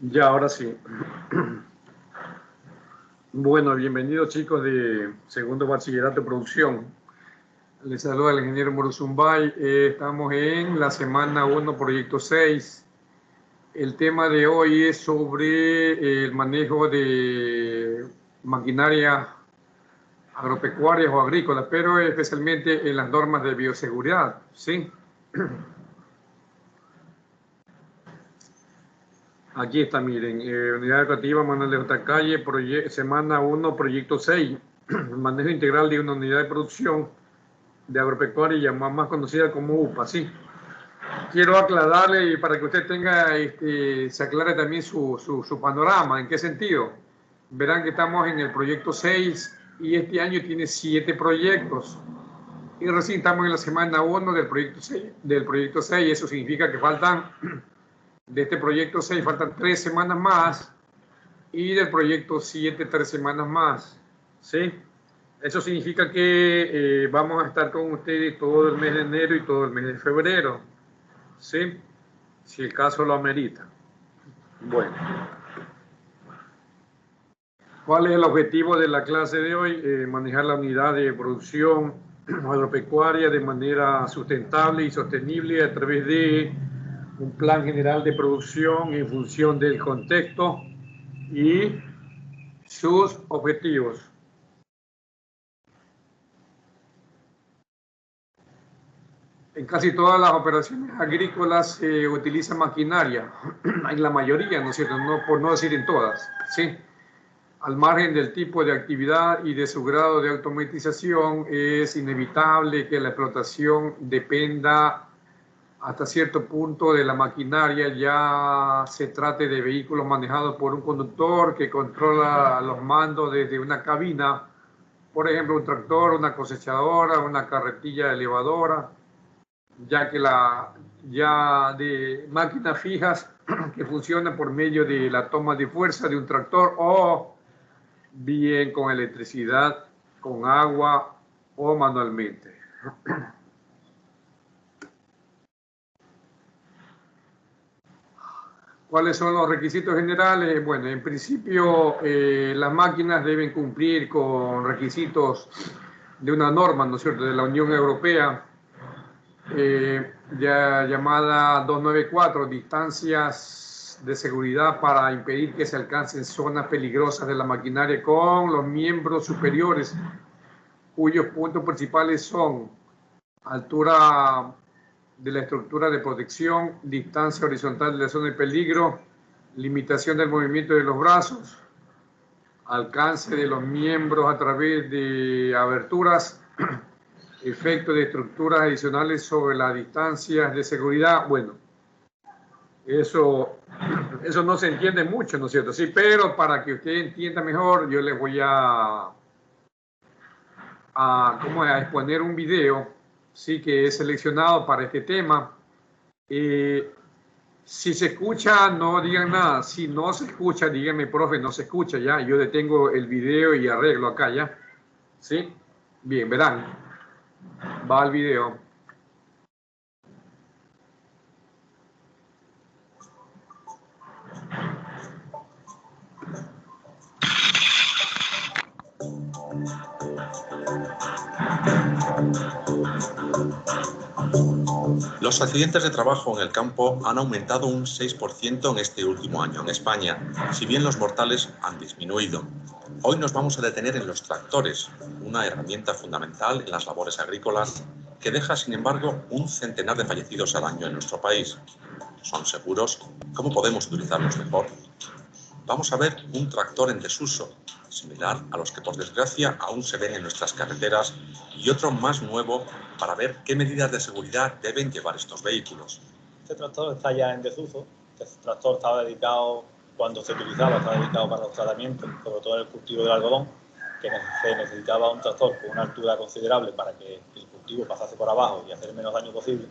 Ya, ahora sí. Bueno, bienvenidos chicos de segundo bachillerato de producción. Les saluda el ingeniero Moruzumbay. Estamos en la semana 1, proyecto 6. El tema de hoy es sobre el manejo de maquinaria agropecuarias o agrícolas, pero especialmente en las normas de bioseguridad, ¿sí? Aquí está, miren, Unidad Educativa Manuel de J. Calle, semana 1, proyecto 6, manejo integral de una unidad de producción de agropecuaria más conocida como UPA, ¿sí? Quiero aclararle y para que usted tenga, se aclare también su panorama. ¿En qué sentido? Verán que estamos en el proyecto 6 y este año tiene 7 proyectos. Y recién estamos en la semana 1 del proyecto 6. Eso significa que faltan, de este proyecto 6, faltan 3 semanas más y del proyecto 7, 3 semanas más, ¿sí? Eso significa que vamos a estar con ustedes todo el mes de enero y todo el mes de febrero, ¿sí? Si el caso lo amerita. Bueno, ¿cuál es el objetivo de la clase de hoy? Manejar la unidad de producción agropecuaria de manera sustentable y sostenible a través de un plan general de producción en función del contexto y sus objetivos. En casi todas las operaciones agrícolas se utiliza maquinaria, en la mayoría, ¿no es cierto? No, por no decir en todas, ¿sí? Al margen del tipo de actividad y de su grado de automatización, es inevitable que la explotación dependa hasta cierto punto de la maquinaria, ya se trate de vehículos manejados por un conductor que controla los mandos desde una cabina, por ejemplo, un tractor, una cosechadora, una carretilla elevadora, ya que ya de máquinas fijas que funcionan por medio de la toma de fuerza de un tractor o bien con electricidad, con agua o manualmente. ¿Cuáles son los requisitos generales? Bueno, en principio las máquinas deben cumplir con requisitos de una norma, ¿no es cierto?, de la Unión Europea, ya llamada 294, distancias de seguridad para impedir que se alcancen zonas peligrosas de la maquinaria con los miembros superiores, cuyos puntos principales son altura de la estructura de protección, distancia horizontal de la zona de peligro, limitación del movimiento de los brazos, alcance de los miembros a través de aberturas, efecto de estructuras adicionales sobre las distancias de seguridad. Bueno, eso no se entiende mucho, ¿no es cierto? Sí, pero para que usted entienda mejor, yo les voy a exponer un video, sí, que he seleccionado para este tema. Si se escucha, no digan nada. Si no se escucha, díganme, profe, no se escucha, ya. Yo detengo el video y arreglo acá, ya. ¿Sí? Bien, verán. Va al video. Los accidentes de trabajo en el campo han aumentado un 6% en este último año en España, si bien los mortales han disminuido. Hoy nos vamos a detener en los tractores, una herramienta fundamental en las labores agrícolas que deja, sin embargo, un centenar de fallecidos al año en nuestro país. ¿Son seguros? ¿Cómo podemos utilizarlos mejor? Vamos a ver un tractor en desuso, similar a los que por desgracia aún se ven en nuestras carreteras, y otro más nuevo para ver qué medidas de seguridad deben llevar estos vehículos. Este tractor está ya en desuso. Este tractor estaba dedicado, cuando se utilizaba, estaba dedicado para los tratamientos, sobre todo en el cultivo del algodón, que se necesitaba un tractor con una altura considerable para que el cultivo pasase por abajo y hacer el menos daño posible,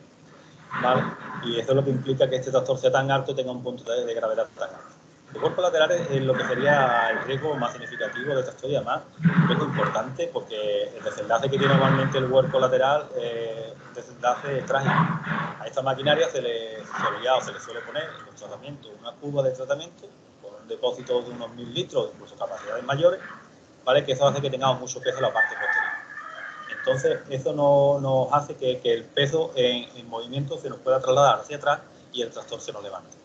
¿vale? Y eso es lo que implica que este tractor sea tan alto y tenga un punto de gravedad tan alto. Los cuerpos laterales es lo que sería el riesgo más significativo de esta historia, además un riesgo importante porque el desenlace que tiene normalmente el cuerpo lateral es un desenlace trágico. A esta maquinaria se le suele poner en los tratamientos una curva de tratamiento depósitos de unos 1000 litros, incluso capacidades mayores, ¿vale? Que eso hace que tengamos mucho peso en la parte posterior. Entonces, eso nos hace que el peso en movimiento se nos pueda trasladar hacia atrás y el tractor se nos levante.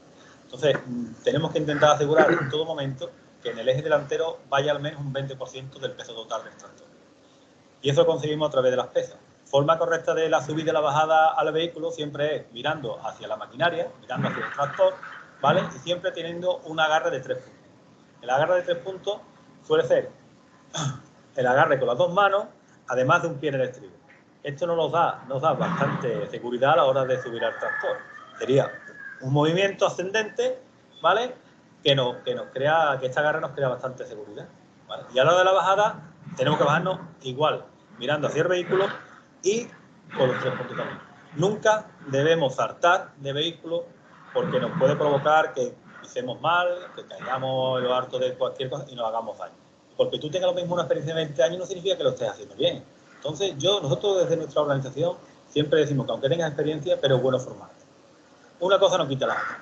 Entonces, tenemos que intentar asegurar en todo momento que en el eje delantero vaya al menos un 20% del peso total del tractor. Y eso lo conseguimos a través de las pesas. Forma correcta de la subida y la bajada al vehículo siempre es mirando hacia la maquinaria, mirando hacia el tractor, ¿vale? Y siempre teniendo un agarre de 3 puntos. El agarre de 3 puntos suele ser el agarre con las 2 manos, además de un pie en el estribo. Esto nos da bastante seguridad a la hora de subir al tractor. Sería un movimiento ascendente, ¿vale? Que este agarre nos crea bastante seguridad, ¿vale? Y a la hora de la bajada tenemos que bajarnos igual, mirando hacia el vehículo y con los 3 puntos también. Nunca debemos saltar de vehículo porque nos puede provocar que pisemos mal, que caigamos en lo harto de cualquier cosa y nos hagamos daño. Porque tú tengas lo mismo una experiencia de 20 años no significa que lo estés haciendo bien. Entonces, nosotros desde nuestra organización siempre decimos que aunque tengas experiencia, pero es bueno formarte. Una cosa no quita la otra.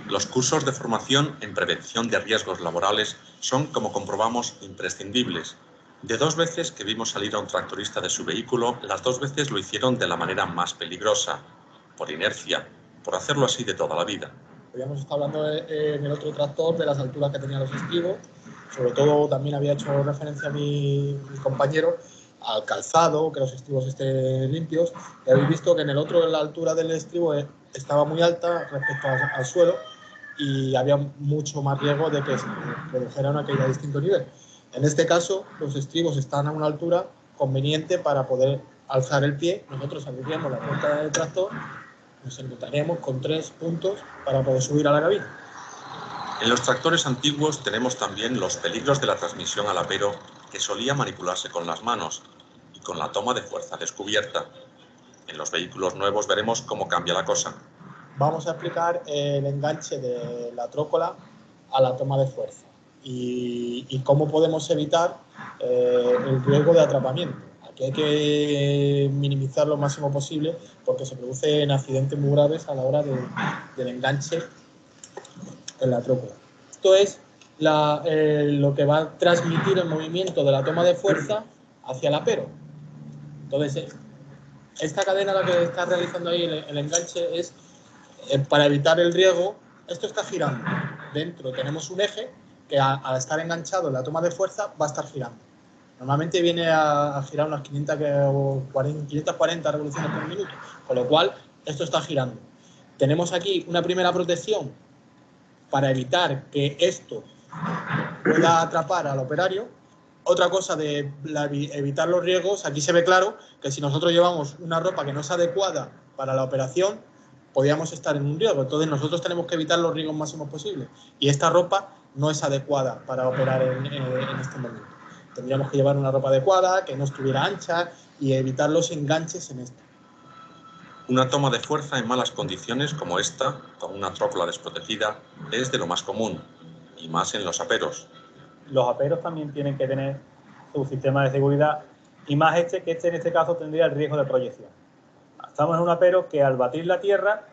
Los cursos de formación en prevención de riesgos laborales son, como comprobamos, imprescindibles. De 2 veces que vimos salir a un tractorista de su vehículo, las 2 veces lo hicieron de la manera más peligrosa, por inercia, por hacerlo así de toda la vida. Habíamos estado hablando en el otro tractor de las alturas que tenían los estribos, sobre todo también había hecho referencia a mi compañero al calzado, que los estribos estén limpios, y habéis visto que en el otro la altura del estribo estaba muy alta respecto al suelo y había mucho más riesgo de que se produjera una caída a distinto nivel. En este caso, los estribos están a una altura conveniente para poder alzar el pie. Nosotros abriríamos la puerta del tractor, nos encontraríamos con 3 puntos para poder subir a la cabina. En los tractores antiguos tenemos también los peligros de la transmisión al apero, que solía manipularse con las manos y con la toma de fuerza descubierta. En los vehículos nuevos veremos cómo cambia la cosa. Vamos a explicar el enganche de la trócola a la toma de fuerza y cómo podemos evitar el riesgo de atrapamiento. Aquí hay que minimizar lo máximo posible porque se producen accidentes muy graves a la hora del enganche en la trócola. Esto es lo que va a transmitir el movimiento de la toma de fuerza hacia el apero. Entonces, esta cadena la que está realizando ahí el enganche es para evitar el riesgo. Esto está girando. Dentro tenemos un eje que al estar enganchado en la toma de fuerza va a estar girando. Normalmente viene a girar unas 540 revoluciones por minuto, con lo cual esto está girando. Tenemos aquí una primera protección para evitar que esto pueda atrapar al operario. Otra cosa de evitar los riesgos, aquí se ve claro que si nosotros llevamos una ropa que no es adecuada para la operación, podríamos estar en un riesgo. Entonces nosotros tenemos que evitar los riesgos máximos posibles. Y esta ropa no es adecuada para operar en este momento. Tendríamos que llevar una ropa adecuada, que no estuviera ancha y evitar los enganches en esto. Una toma de fuerza en malas condiciones como esta, con una trócola desprotegida, es de lo más común, y más en los aperos. Los aperos también tienen que tener su sistema de seguridad, y más que en este caso tendría el riesgo de proyección. Estamos en un apero que al batir la tierra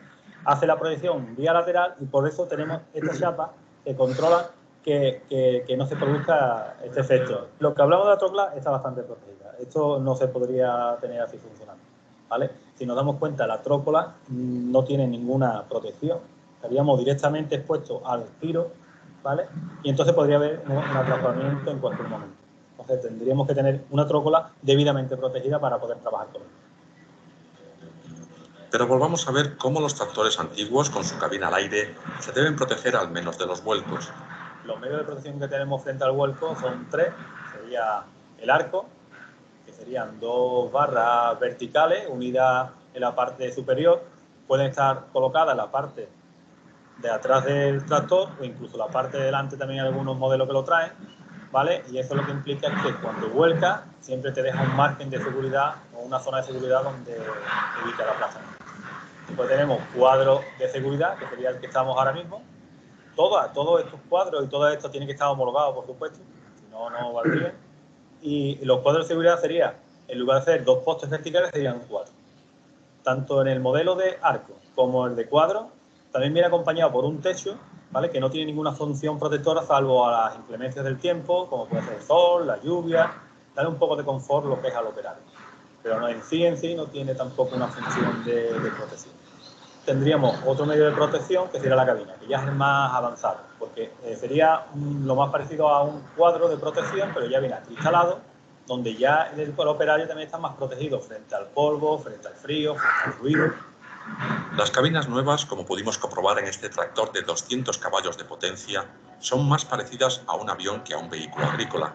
hace la proyección vía lateral y por eso tenemos esta chapa que controla que no se produzca este efecto. Lo que hablamos de la trócola está bastante protegida. Esto no se podría tener así funcionando, ¿vale? Si nos damos cuenta, la trócola no tiene ninguna protección. Estaríamos directamente expuestos al giro, ¿vale? Y entonces podría haber un atrapamiento en cualquier momento. Entonces tendríamos que tener una trócola debidamente protegida para poder trabajar con ella. Pero volvamos a ver cómo los tractores antiguos, con su cabina al aire, se deben proteger al menos de los vuelcos. Los medios de protección que tenemos frente al vuelco son 3. Sería el arco, que serían 2 barras verticales unidas en la parte superior. Pueden estar colocadas en la parte de atrás del tractor o incluso la parte de delante, también hay algunos modelos que lo traen, ¿vale? Y eso lo que implica es que cuando vuelca siempre te deja un margen de seguridad o una zona de seguridad donde evita el aplastamiento. Después tenemos cuadros de seguridad, que sería el que estamos ahora mismo. Todos estos cuadros y todo esto tienen que estar homologados, por supuesto, si no, no valdría. Y los cuadros de seguridad sería, en lugar de hacer 2 postes verticales, serían 4. Tanto en el modelo de arco como el de cuadro, también viene acompañado por un techo ¿vale? Que no tiene ninguna función protectora salvo a las inclemencias del tiempo, como puede ser el sol, la lluvia, darle un poco de confort lo que es al operario. Pero no, en sí no tiene tampoco una función de protección. Tendríamos otro medio de protección que sería la cabina, que ya es el más avanzado, porque sería lo más parecido a un cuadro de protección, pero ya viene acristalado, donde ya el operario también está más protegido frente al polvo, frente al frío, frente al ruido. Las cabinas nuevas, como pudimos comprobar en este tractor de 200 caballos de potencia, son más parecidas a un avión que a un vehículo agrícola.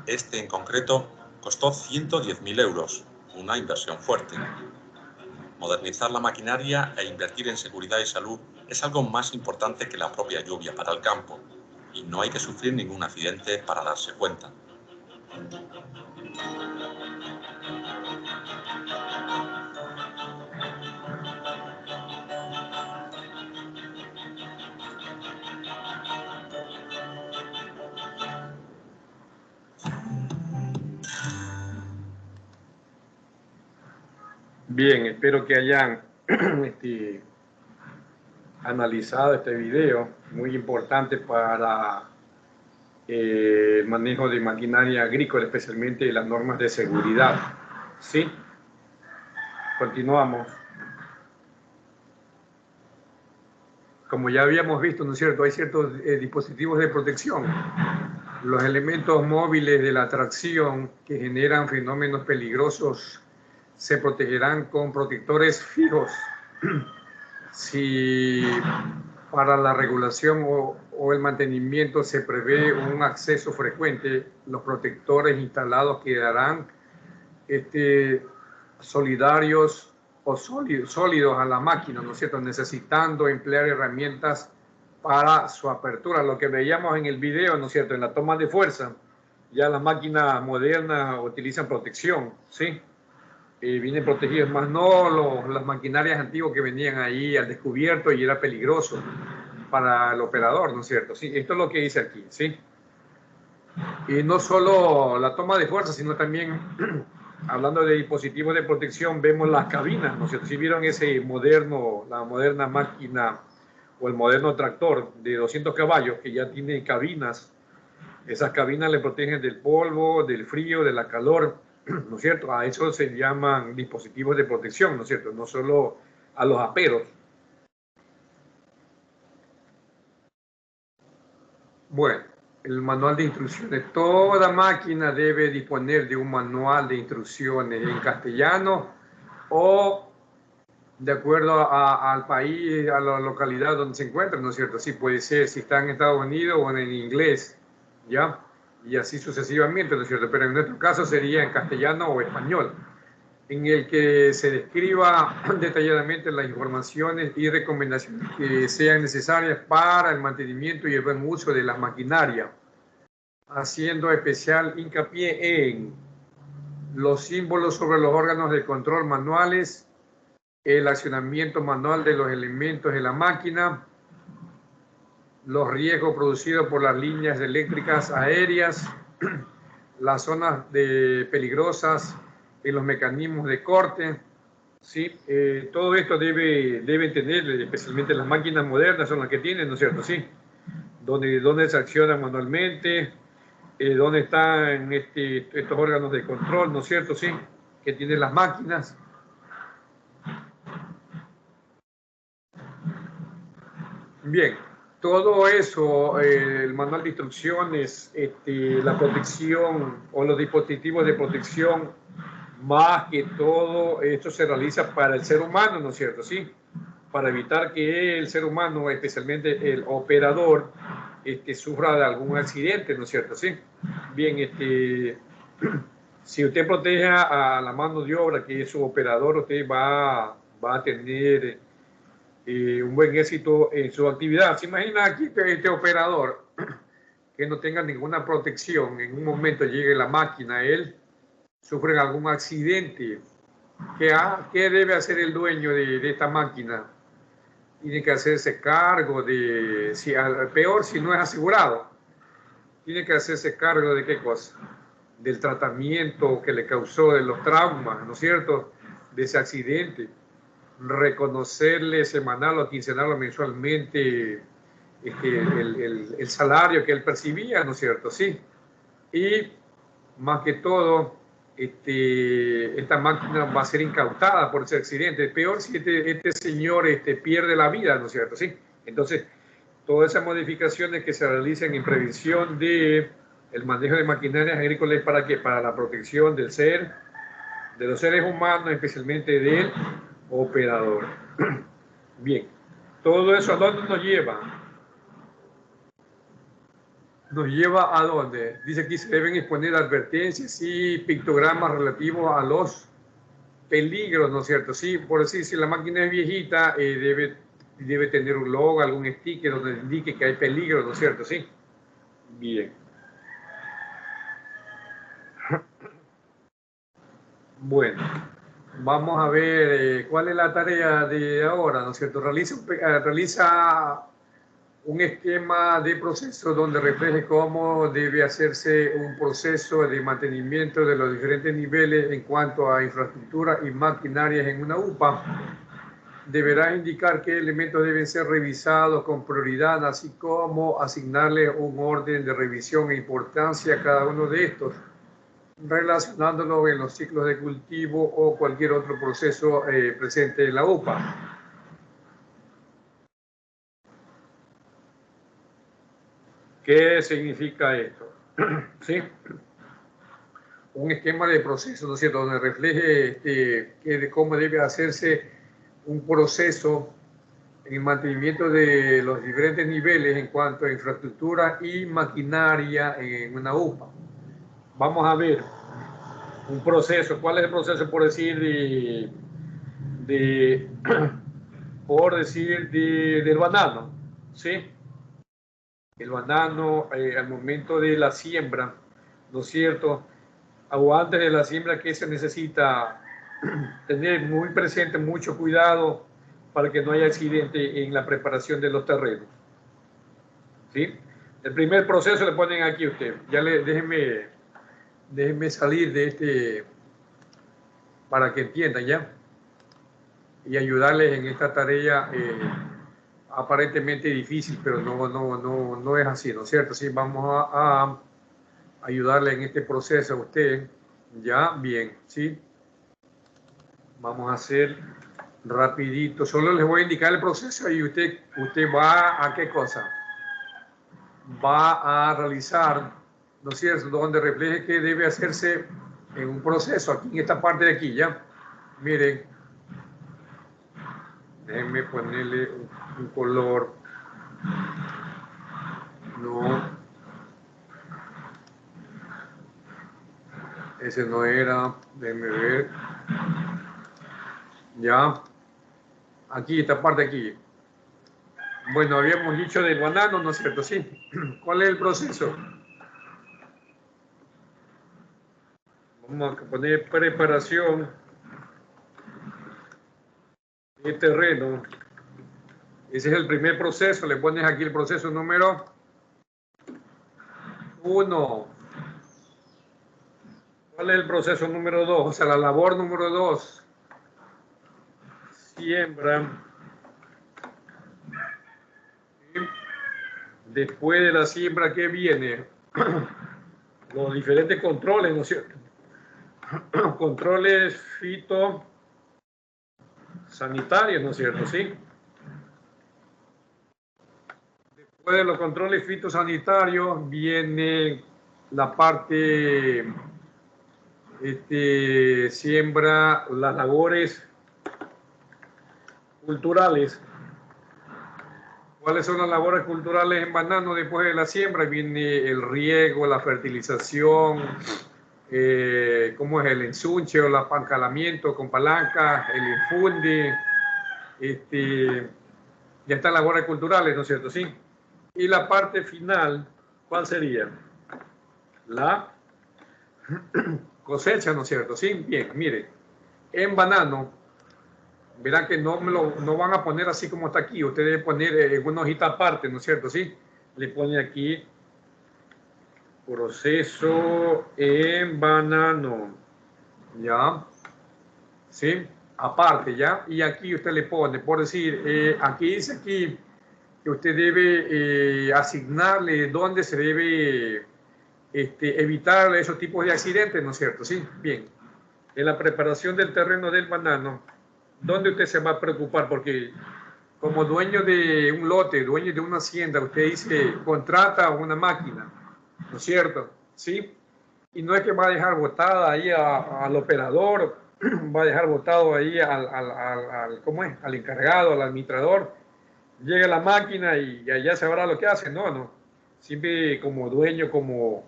Este en concreto costó 110.000 euros, una inversión fuerte. Modernizar la maquinaria e invertir en seguridad y salud es algo más importante que la propia lluvia para el campo, y no hay que sufrir ningún accidente para darse cuenta. Bien, espero que hayan analizado este video, muy importante para el manejo de maquinaria agrícola, especialmente las normas de seguridad. ¿Sí? Continuamos. Como ya habíamos visto, ¿no es cierto? Hay ciertos dispositivos de protección. Los elementos móviles de la tracción que generan fenómenos peligrosos se protegerán con protectores fijos. Si para la regulación o el mantenimiento se prevé un acceso frecuente, los protectores instalados quedarán solidarios o sólidos a la máquina, ¿no es cierto? Necesitando emplear herramientas para su apertura. Lo que veíamos en el video, ¿no es cierto? En la toma de fuerza, ya las máquinas modernas utilizan protección, ¿sí? Vienen protegidos, más no las maquinarias antiguas que venían ahí al descubierto y era peligroso para el operador, ¿no es cierto? Sí, esto es lo que dice aquí, ¿sí? Y no solo la toma de fuerza, sino también, hablando de dispositivos de protección, vemos las cabinas, ¿no es cierto? Si vieron la moderna máquina o el moderno tractor de 200 caballos que ya tiene cabinas, esas cabinas le protegen del polvo, del frío, de la calor, ¿no es cierto? A eso se llaman dispositivos de protección, ¿no es cierto? No solo a los aperos. Bueno, el manual de instrucciones. Toda máquina debe disponer de un manual de instrucciones en castellano o de acuerdo al país, a la localidad donde se encuentra, ¿no es cierto? Sí, puede ser si está en Estados Unidos o en inglés, ¿ya? Y así sucesivamente, ¿no es cierto? Pero en nuestro caso sería en castellano o español, en el que se describa detalladamente las informaciones y recomendaciones que sean necesarias para el mantenimiento y el buen uso de la maquinaria, haciendo especial hincapié en los símbolos sobre los órganos de control manuales, el accionamiento manual de los elementos de la máquina, los riesgos producidos por las líneas eléctricas aéreas, las zonas peligrosas en los mecanismos de corte, ¿sí? Todo esto debe tener, especialmente las máquinas modernas son las que tienen, ¿no es cierto? Sí, donde se acciona manualmente, donde están estos órganos de control, ¿no es cierto? Sí, que tienen las máquinas. Bien, todo eso, el manual de instrucciones, la protección o los dispositivos de protección, más que todo, esto se realiza para el ser humano, ¿no es cierto? Sí, para evitar que el ser humano, especialmente el operador, sufra de algún accidente, ¿no es cierto? Sí. Bien, si usted protege a la mano de obra, que es su operador, usted va a tener un buen éxito en su actividad. ¿Se imagina aquí que este operador que no tenga ninguna protección, en un momento llegue la máquina, él sufre algún accidente? ¿Qué debe hacer el dueño de esta máquina? Tiene que hacerse cargo de, peor si no es asegurado, tiene que hacerse cargo de qué cosa, del tratamiento que le causó, de los traumas, ¿no es cierto?, de ese accidente, reconocerle semanal o quincenal o mensualmente el salario que él percibía, ¿no es cierto? Sí. Y más que todo, esta máquina va a ser incautada por ese accidente. Peor si este señor pierde la vida, ¿no es cierto? Sí. Entonces, todas esas modificaciones que se realicen en prevención de el manejo de maquinarias agrícolas, ¿para qué? Para la protección del de los seres humanos, especialmente del operador. Bien, todo eso ¿a dónde nos lleva? ¿Nos lleva a dónde? Dice aquí se deben exponer advertencias y pictogramas relativos a los peligros, ¿no es cierto? Sí, por decir, si la máquina es viejita, debe tener un logo, algún sticker donde indique que hay peligro, ¿no es cierto? Sí. Bien. Bueno, vamos a ver cuál es la tarea de ahora, ¿no es cierto? Realiza un esquema de proceso donde refleje cómo debe hacerse un proceso de mantenimiento de los diferentes niveles en cuanto a infraestructura y maquinarias en una UPA. Deberá indicar qué elementos deben ser revisados con prioridad, así como asignarle un orden de revisión e importancia a cada uno de estos, relacionándolo en los ciclos de cultivo o cualquier otro proceso presente en la UPA. ¿Qué significa esto? ¿Sí? Un esquema de proceso, ¿no es cierto?, donde refleje cómo debe hacerse un proceso en el mantenimiento de los diferentes niveles en cuanto a infraestructura y maquinaria en una UPA. Vamos a ver un proceso. ¿Cuál es el proceso, por decir, del banano? ¿Sí? El banano al momento de la siembra, ¿no es cierto? O antes de la siembra, que se necesita tener muy presente, mucho cuidado para que no haya accidente en la preparación de los terrenos. ¿Sí? El primer proceso le ponen aquí usted. Déjenme salir de para que entiendan ya y ayudarles en esta tarea aparentemente difícil, pero no es así, ¿no es cierto? Sí, vamos a ayudarle en este proceso a usted. Ya, bien, ¿sí? Vamos a hacer rapidito. Solo les voy a indicar el proceso y usted va a qué cosa. Va a realizar, ¿no es cierto?, donde refleje que debe hacerse en un proceso, aquí en esta parte de aquí, ¿ya? Miren, déjenme ponerle un color. No, ese no era, déjenme ver. Ya, aquí, esta parte aquí. Bueno, habíamos dicho del banano, ¿no es cierto? Sí. ¿Cuál es el proceso? Vamos a poner preparación de terreno. Ese es el primer proceso. Le pones aquí el proceso número 1. ¿Cuál es el proceso número 2? O sea, la labor número 2. Siembra. Después de la siembra, ¿qué viene? Los diferentes controles, ¿no es cierto? Controles fitosanitarios, ¿no es cierto? Sí. Después de los controles fitosanitarios viene la parte siembra, las labores culturales. ¿Cuáles son las labores culturales en banano después de la siembra? Viene el riego, la fertilización, ¿cómo es? El ensunche o el apancalamiento con palanca, el infunde, ya están labores culturales, ¿no es cierto? Sí. Y la parte final, ¿cuál sería? La cosecha, ¿no es cierto? Sí, bien, mire, en banano, verán que no van a poner así como está aquí, usted debe poner una hojita aparte, ¿no es cierto? Sí, le pone aquí proceso en banano, ¿ya? ¿Sí? Aparte, ¿ya? Y aquí usted le pone, por decir, aquí dice aquí que usted debe asignarle dónde se debe evitar esos tipos de accidentes, ¿no es cierto? Sí, bien. En la preparación del terreno del banano, ¿dónde usted se va a preocupar? Porque como dueño de un lote, dueño de una hacienda, usted dice, contrata una máquina, ¿no es cierto? ¿Sí? Y no es que va a dejar botada ahí al operador, va a dejar botado ahí ¿cómo es? Al encargado, al administrador. Llega la máquina y allá sabrá lo que hace. No, no. Siempre como dueño, como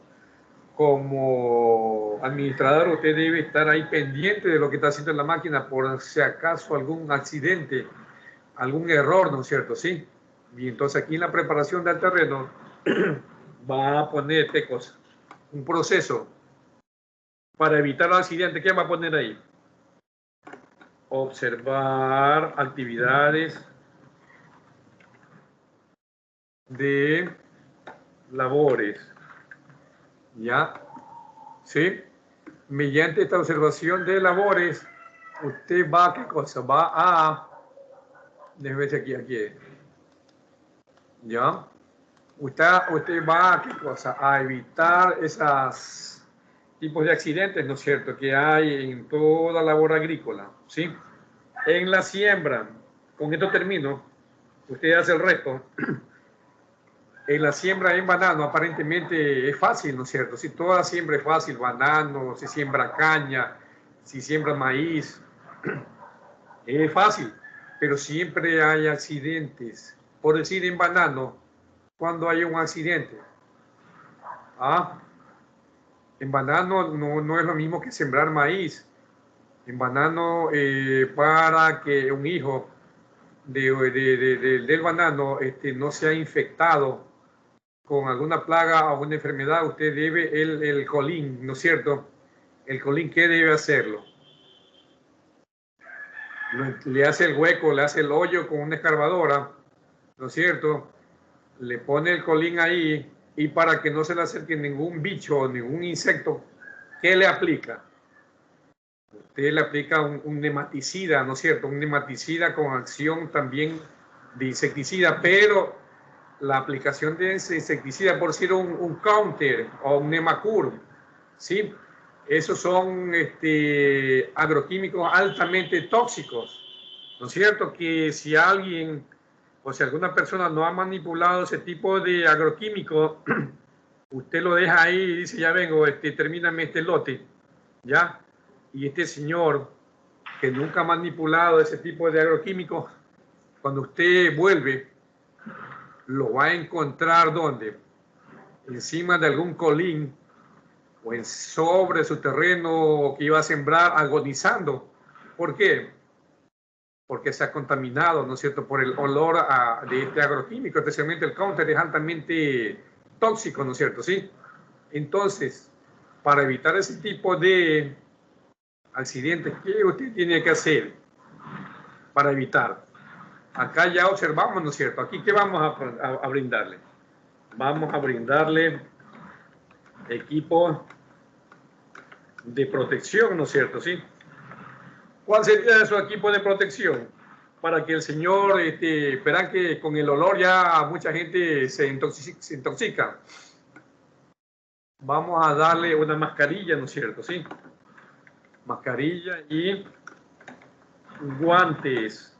administrador, usted debe estar ahí pendiente de lo que está haciendo la máquina por si acaso algún accidente, algún error, ¿no es cierto? Sí. Y entonces aquí en la preparación del terreno va a poner cosa, un proceso para evitar el accidente. ¿Qué va a poner ahí? Observar actividades de labores. ¿Ya? ¿Sí? Mediante esta observación de labores, usted va a, ¿qué cosa? Va a, déjeme ver aquí, ¿ya? Usted va a, ¿qué cosa? A evitar esos tipos de accidentes, ¿no es cierto?, que hay en toda labor agrícola, ¿sí? En la siembra, con esto termino, usted hace el resto. En la siembra en banano aparentemente es fácil, ¿no es cierto? Si toda siembra es fácil, banano, si siembra caña, si siembra maíz, es fácil, pero siempre hay accidentes. Por decir en banano, cuando hay un accidente, ¿ah? En banano no es lo mismo que sembrar maíz. En banano, para que un hijo del banano no sea infectado con alguna plaga o una enfermedad, usted debe el colín, ¿no es cierto? El colín, ¿qué debe hacerlo? Le hace el hueco, le hace el hoyo con una escarbadora, ¿no es cierto? Le pone el colín ahí y para que no se le acerque ningún bicho o ningún insecto, ¿qué le aplica? Usted le aplica un nematicida, ¿no es cierto? Un nematicida con acción también de insecticida, pero la aplicación de ese insecticida, por decir un counter o un nemacur, ¿sí? Esos son agroquímicos altamente tóxicos, ¿no es cierto? Que si alguien o si alguna persona no ha manipulado ese tipo de agroquímico, usted lo deja ahí y dice, ya vengo, termíname este lote, ¿ya? Y este señor que nunca ha manipulado ese tipo de agroquímicos, cuando usted vuelve, lo va a encontrar ¿dónde? Encima de algún colín o sobre su terreno que iba a sembrar, agonizando. ¿Por qué? Porque se ha contaminado, ¿no es cierto?, por el olor de este agroquímico, especialmente el counter es altamente tóxico, ¿no es cierto? Sí. Entonces, para evitar ese tipo de accidentes, ¿qué usted tiene que hacer para evitar? Acá ya observamos, ¿no es cierto? Aquí, ¿qué vamos a brindarle? Vamos a brindarle equipo de protección, ¿no es cierto? Sí. ¿Cuál sería su equipo de protección? Para que el señor, verán que con el olor ya mucha gente se intoxica. Vamos a darle una mascarilla, ¿no es cierto? Sí. Mascarilla y guantes.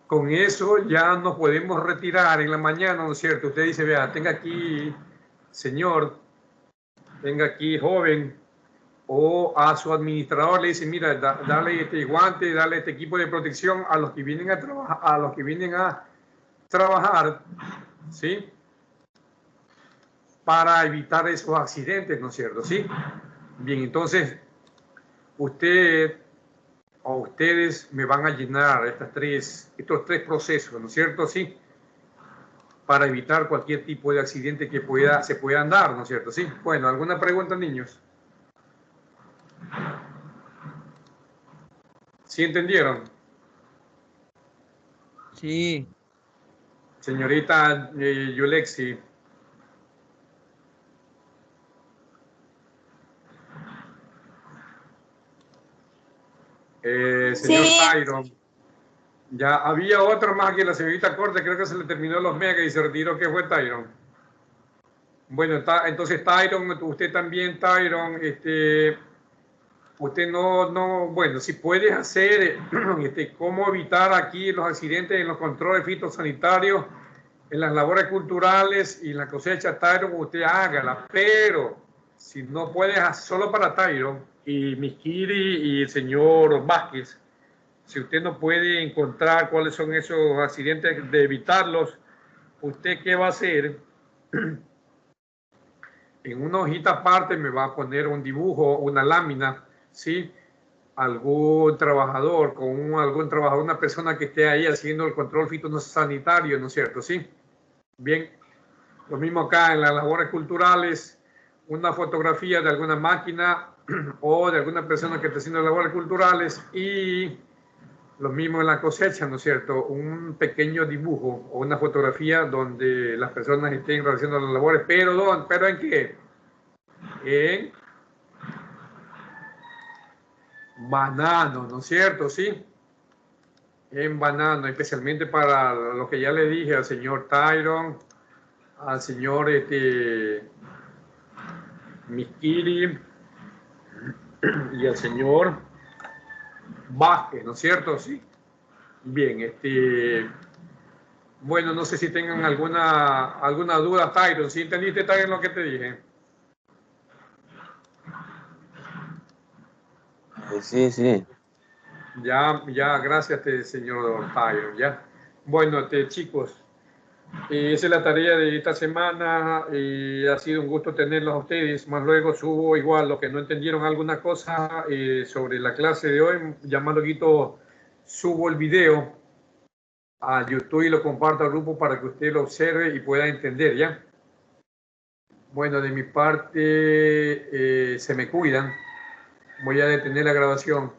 Con eso ya nos podemos retirar en la mañana, ¿no es cierto? Usted dice, vea, tenga aquí, señor, tenga aquí, joven, o a su administrador le dice, mira, dale este guante, dale este equipo de protección a los que vienen a trabajar, ¿sí? Para evitar esos accidentes, ¿no es cierto? ¿Sí? Bien, entonces, usted o ustedes me van a llenar estos tres procesos, ¿no es cierto? Sí, para evitar cualquier tipo de accidente que se puedan dar, ¿no es cierto? Sí. Bueno, ¿alguna pregunta, niños? ¿Sí entendieron? Sí. Señorita Yulexi. Señor Sí, Tyron. Ya había otro más que la señorita Corte, creo que se le terminó los megas y se retiró, que fue Tyron. Bueno, entonces Tyron, usted también, Tyron, usted bueno, si puedes hacer, cómo evitar aquí los accidentes en los controles fitosanitarios, en las labores culturales y en la cosecha, Tyron, usted hágala, pero si no puedes, solo para Tyron y Miskiri y el señor Vázquez, si usted no puede encontrar cuáles son esos accidentes, de evitarlos, ¿usted qué va a hacer? En una hojita aparte me va a poner un dibujo, una lámina, ¿sí? Algún trabajador, algún trabajador, una persona que esté ahí haciendo el control fitosanitario, ¿no es cierto? ¿Sí? Bien. Lo mismo acá en las labores culturales, una fotografía de alguna máquina o de alguna persona que esté haciendo labores culturales, y lo mismo en la cosecha, ¿no es cierto? Un pequeño dibujo o una fotografía donde las personas estén realizando las labores, pero ¿en qué? En banano, ¿no es cierto? Sí, en banano, especialmente para lo que ya le dije al señor Tyron, al señor Miskiri y al señor Vázquez, ¿no es cierto? Sí. Bien, bueno, no sé si tengan alguna duda, Tyron. ¿Sí entendiste, Tyron, lo que te dije? Sí, sí. Ya, gracias, señor Tyron, ya. Bueno, chicos, esa es la tarea de esta semana y ha sido un gusto tenerlos a ustedes. Más luego subo igual los que no entendieron alguna cosa sobre la clase de hoy. Ya más luego subo el video a YouTube y lo comparto al grupo para que usted lo observe y pueda entender, ¿ya? Bueno, de mi parte, se me cuidan. Voy a detener la grabación.